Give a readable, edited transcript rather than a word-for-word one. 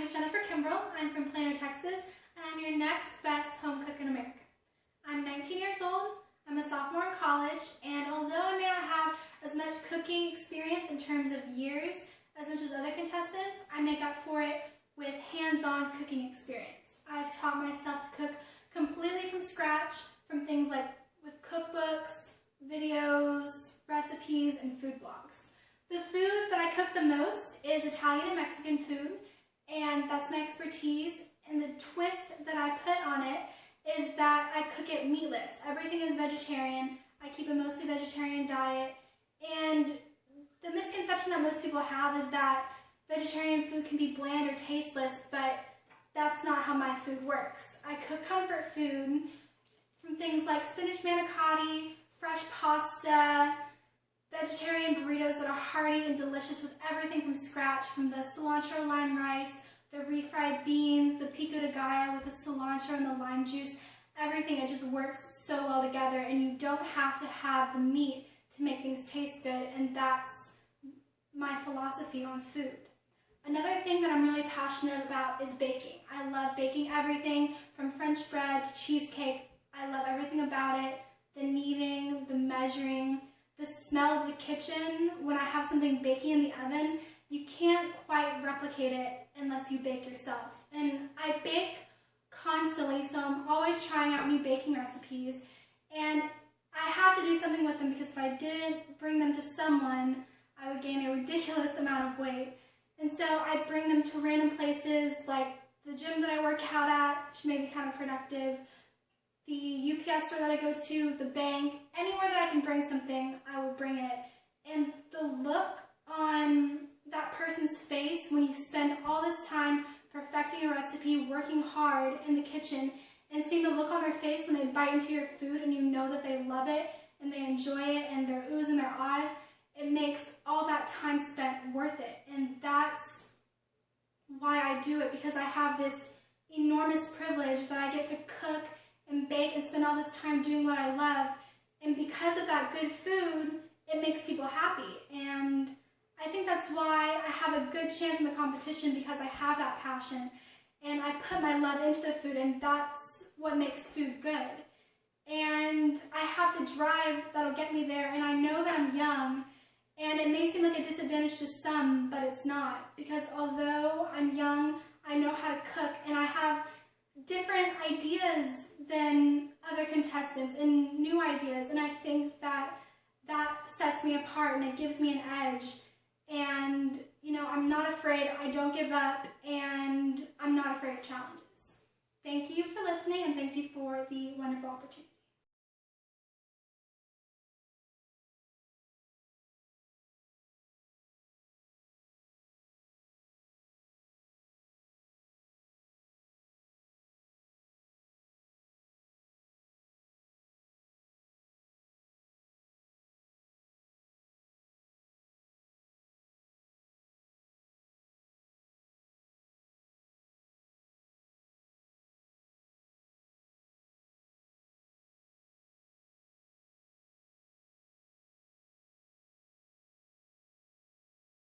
is Kimbrell. I'm from Plano, Texas, and I'm your next best home cook in America. I'm 19 years old, I'm a sophomore in college, and although I may not have as much cooking experience in terms of years as much as other contestants, I make up for it with hands-on cooking experience. I've taught myself to cook completely from scratch, from things like with cookbooks, videos, recipes, and food blogs. The food that I cook the most is Italian and Mexican food, and that's my expertise. And the twist that I put on it is that I cook it meatless. Everything is vegetarian. I keep a mostly vegetarian diet. And the misconception that most people have is that vegetarian food can be bland or tasteless, but that's not how my food works. I cook comfort food from things like spinach manicotti, fresh pasta, vegetarian burritos that are hearty and delicious with everything from scratch, from the cilantro lime rice, the refried beans, the pico de gallo with the cilantro and the lime juice. Everything, it just works so well together, and you don't have to have the meat to make things taste good, and that's my philosophy on food. Another thing that I'm really passionate about is baking. I love baking everything from French bread to cheesecake. I love everything about it, the kneading, the measuring, the smell of the kitchen. When I have something baking in the oven, you can't quite replicate it unless you bake yourself. And I bake constantly, so I'm always trying out new baking recipes. And I have to do something with them, because if I didn't bring them to someone, I would gain a ridiculous amount of weight. And so I bring them to random places like the gym that I work out at, which may be kind of productive, the UPS store that I go to, the bank, anywhere that I can bring something, I will bring it. And the look on that person's face when you spend all this time perfecting a recipe, working hard in the kitchen, and seeing the look on their face when they bite into your food and you know that they love it and they enjoy it and their oohs in their eyes, it makes all that time spent worth it. And that's why I do it, because I have this enormous privilege that I get to cook and bake and spend all this time doing what I love. And because of that good food, it makes people happy. And I think that's why I have a good chance in the competition, because I have that passion and I put my love into the food, and that's what makes food good. And I have the drive that'll get me there, and I know that I'm young, and it may seem like a disadvantage to some, but it's not, because although I'm young, I know how to cook, and I have different ideas than other contestants and new ideas, and I think that that sets me apart and it gives me an edge. And I'm not afraid, I don't give up, and I'm not afraid of challenges. Thank you for listening, and thank you for the wonderful opportunity.